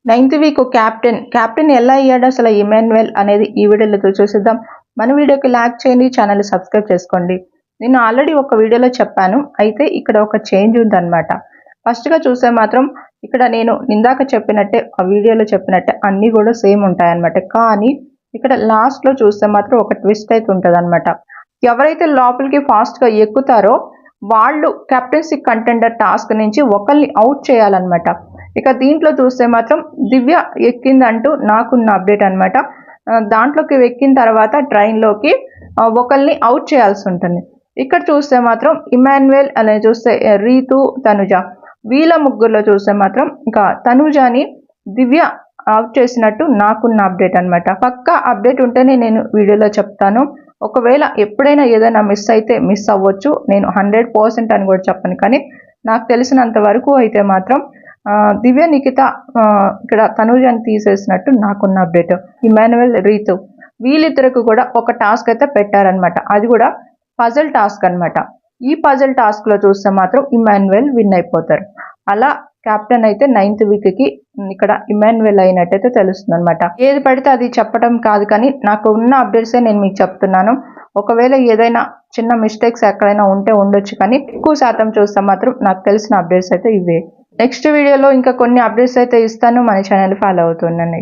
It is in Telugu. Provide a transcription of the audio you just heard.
9th వీక్ క్యాప్టెన్ ఎలా అయ్యాడు అసలు ఇమాన్యుయల్ అనేది ఈ వీడియోలో చూసేద్దాం. మన వీడియోకి లైక్ చేయండి, ఛానల్ సబ్స్క్రైబ్ చేసుకోండి. నేను ఆల్రెడీ ఒక వీడియోలో చెప్పాను, అయితే ఇక్కడ ఒక చేంజ్ ఉందన్నమాట. ఫస్ట్గా చూస్తే మాత్రం ఇక్కడ నేను ఇందాక చెప్పినట్టే, ఆ వీడియోలో చెప్పినట్టే అన్నీ కూడా సేమ్ ఉంటాయన్నమాట. కానీ ఇక్కడ లాస్ట్లో చూస్తే మాత్రం ఒక ట్విస్ట్ అయితే ఉంటుంది అనమాట. ఎవరైతే లోపలికి ఫాస్ట్గా ఎక్కుతారో వాళ్ళు కెప్టెన్సీ కంటెండర్ టాస్క్ నుంచి ఒకరిని అవుట్ చేయాలన్నమాట. ఇక దీంట్లో చూస్తే మాత్రం దివ్య ఎక్కిందంటూ నాకున్న అప్డేట్ అనమాట. దాంట్లోకి ఎక్కిన తర్వాత ట్రైన్లోకి ఒకరిని అవుట్ చేయాల్సి ఉంటుంది. ఇక్కడ చూస్తే మాత్రం ఇమాన్యుయల్ అనే చూస్తే రీతు, తనుజ, వీళ్ళ ముగ్గురులో చూస్తే మాత్రం ఇంకా తనుజాని దివ్య అవుట్ చేసినట్టు నాకున్న అప్డేట్ అనమాట. పక్కా అప్డేట్ ఉంటేనే నేను వీడియోలో చెప్తాను. ఒకవేళ ఎప్పుడైనా ఏదైనా మిస్ అయితే మిస్ అవ్వచ్చు, నేను 100% అని కూడా చెప్పను. కానీ నాకు తెలిసినంత వరకు అయితే మాత్రం దివ్య, నిఖిత ఇక్కడ తనుజాని తీసేసినట్టు నాకున్న అప్డేట్. ఇమాన్యుయల్, రీతు వీళ్ళిద్దరికి కూడా ఒక టాస్క్ అయితే పెట్టారనమాట. అది కూడా పజల్ టాస్క్ అనమాట. ఈ పజల్ టాస్క్ లో చూస్తే మాత్రం ఇమాన్యుయల్ విన్ అయిపోతారు. అలా కెప్టెన్ అయితే 9th వీక్కి ఇక్కడ ఇమాన్యుయల్ అయినట్టయితే తెలుస్తుంది అనమాట. ఏది పడితే అది చెప్పడం కాదు, కానీ నాకు ఉన్న అప్డేట్సే నేను మీకు చెప్తున్నాను. ఒకవేళ ఏదైనా చిన్న మిస్టేక్స్ ఎక్కడైనా ఉంటే ఉండొచ్చు, కానీ ఎక్కువ శాతం చూస్తే మాత్రం నాకు తెలిసిన అప్డేట్స్ అయితే ఇవే. నెక్స్ట్ వీడియోలో ఇంకా కొన్ని అప్డేట్స్ అయితే ఇస్తాను. మన ఛానల్ ఫాలో అవుతుండండి.